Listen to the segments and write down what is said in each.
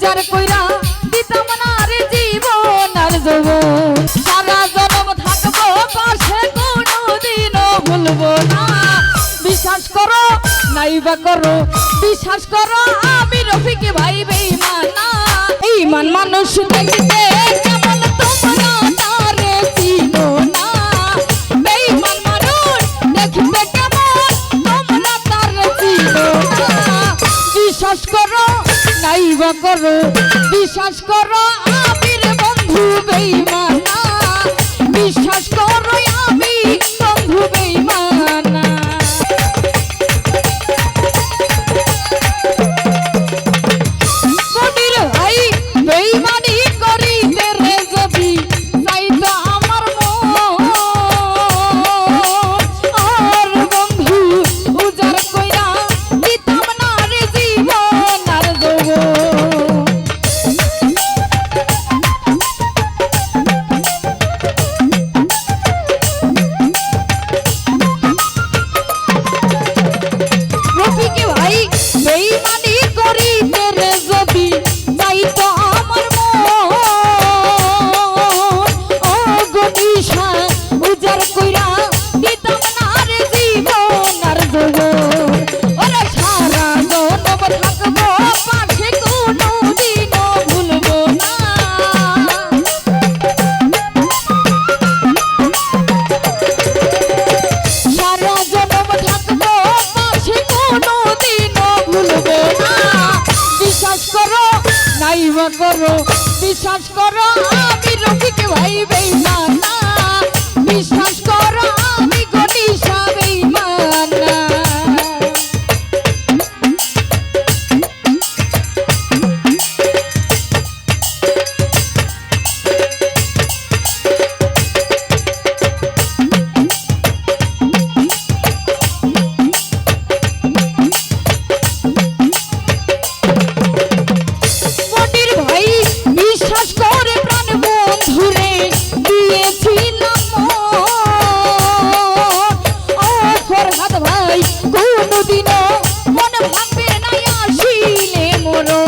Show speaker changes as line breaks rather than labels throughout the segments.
উজাড় কইরা দিতাম না রে জীবন আর যৌবন সারা জনম থাকবো পাশে কোনোদিনও ভুলবো না বিশ্বাস করো নাইবা করো বিশ্বাস করো আমি রফিক ভাই বেঈমান না বেঈমান মানুষ দেখতে কেমন তোমরা তারে চিনো না বেঈমান মানুষ দেখতে কেমন তোমরা তারে চিনো না বিশ্বাস করো নাইবা করো বিশ্বাস করো আমি রে বন্ধু বেঈমান না বিশ্বাস করো আমি বন্ধু বেঈমান না মনির ভাই বেঈমানি করিতে রে যদি যাইতো আমার মন আর বন্ধু উজাড় কইরা দিতাম না রে জীবন আর যৌবন রফিক ভাই বেঈমানি করিতে রে যদি যাইতো আমার মন ও গনিশা উজাড় কইরা দিতাম না রে জীবন আর যৌবন ওরে সারা জনম থাকবো পাশে কোনোদিনও ভুলবো না সারা জনম থাকবো পাশে কোনোদিনও ভুলবো না বিশ্বাস করো নাইবা করো বিশ্বাস করো আমি রফিক ভাই বেঈমান না বিশ্বাস করো আমি গনিশা বেঈমান না মনির ভাই বিশ্বাস করে প্রাণ বন্ধুরে দিয়েছিলাম ও ফরহাদ ভাই কোনোদিনও মন ভাঙবে না আসিলে মরণ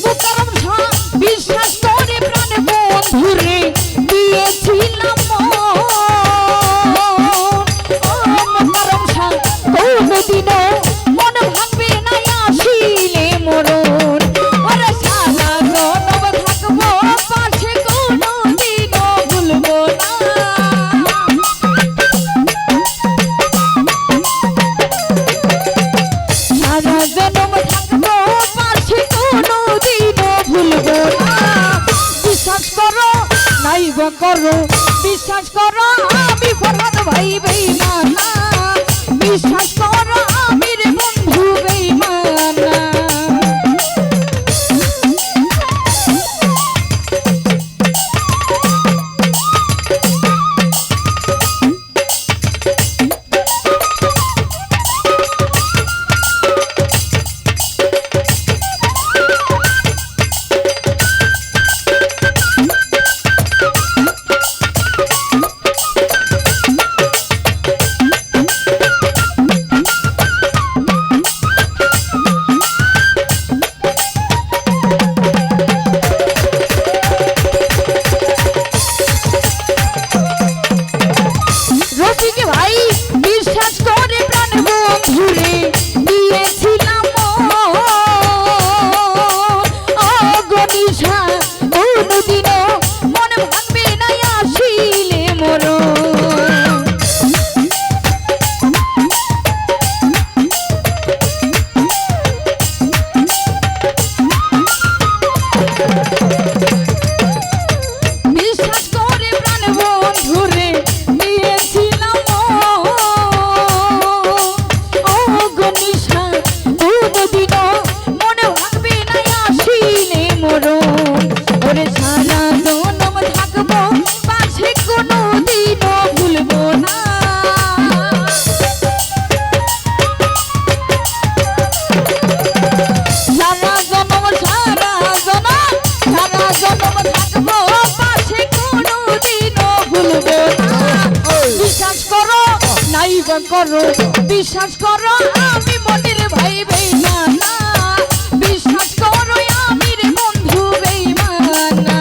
মুকাররম শাহ বিশ্বাস করে প্রাণ বন্ধুরে দিয়েছিলাম ও মুকাররম শাহ কোনোদিনও মন ভাঙবে না আসিলে মরণ ওরে সারা জনম থাকবো পাশে কোনোদিনও ভুলবো না সারা জনম থাকবো পাশে কোনোদিনও ভুলবো না বিশ্বাস করো নাইবা করো বিশ্বাস করো আমি ফরহাদ ভাই বেঈমান না বিশ্বাস করো আমি রে বন্ধু বেঈমান না রফিক ভাই বিশ্বাস করে প্রাণ বন্ধুরে দিয়েছিলাম ও গনিশা কোনোদিনও মন ভাঙবে না আসিলে মরণ বিশ্বাস করে প্রাণ বন্ধুরে দিয়েছিলাম ও গনিশা কোনোদিনও মন ভাঙবে না আসিলে মরণ ওরে সারা জনম থাকবো পাশে কোনোদিনও ভুলবো না সারা জনম থাকবো করো বিশ্বাস করো আমি মনির ভাই বেঈমান না বিশ্বাস করো আমি রে বন্ধু বেঈমান না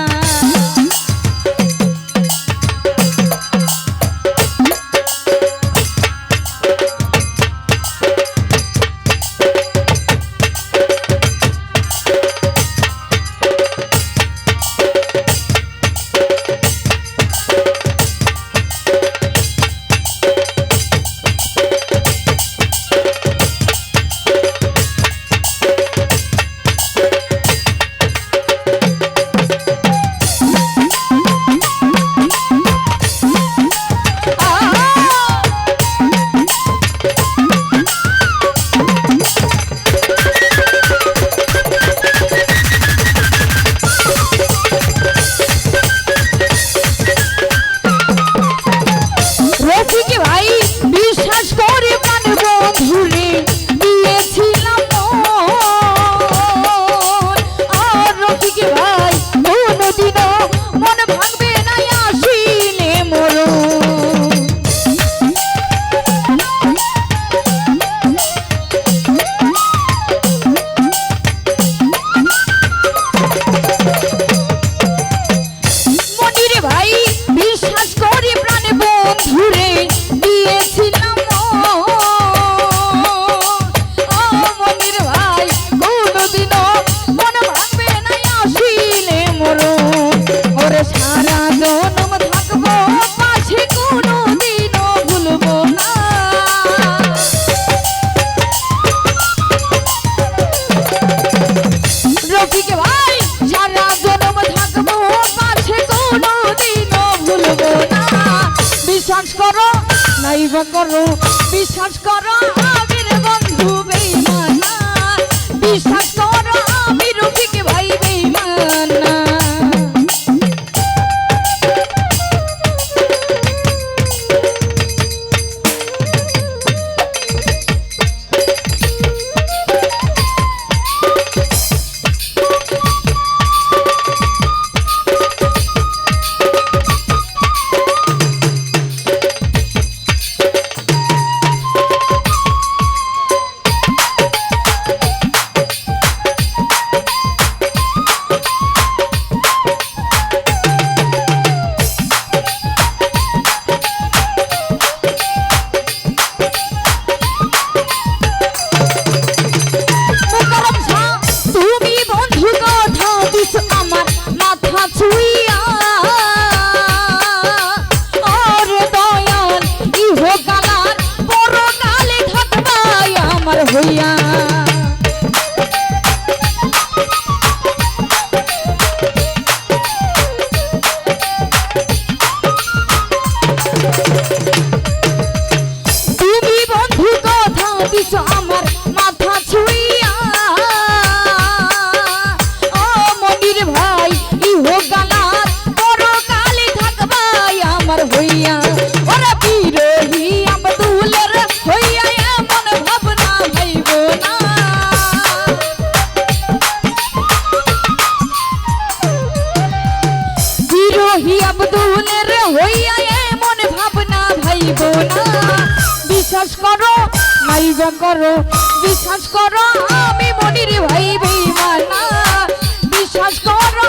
বিশ্বাস করো নাইবা করো বিশ্বাস করো আমি রে বন্ধু বেঈমান না বিশ্বাস করো আমি রফিক ভাই বেঈমান না হইয়া তুমি বন্ধু কথা দিছ আমার মাথা ছুঁইয়া ও মনির ভাই ইহো গালার পরকালে থাকবাই আমার হইয়া ওরে বিরোহী আব্দুলের হইয়া আব্দুলের হইয়া এমন ভাবনা ভাইব না বিশ্বাস করো নাইবা করো বিশ্বাস করো আমি মনির ভাই বেঈমান না বিশ্বাস করো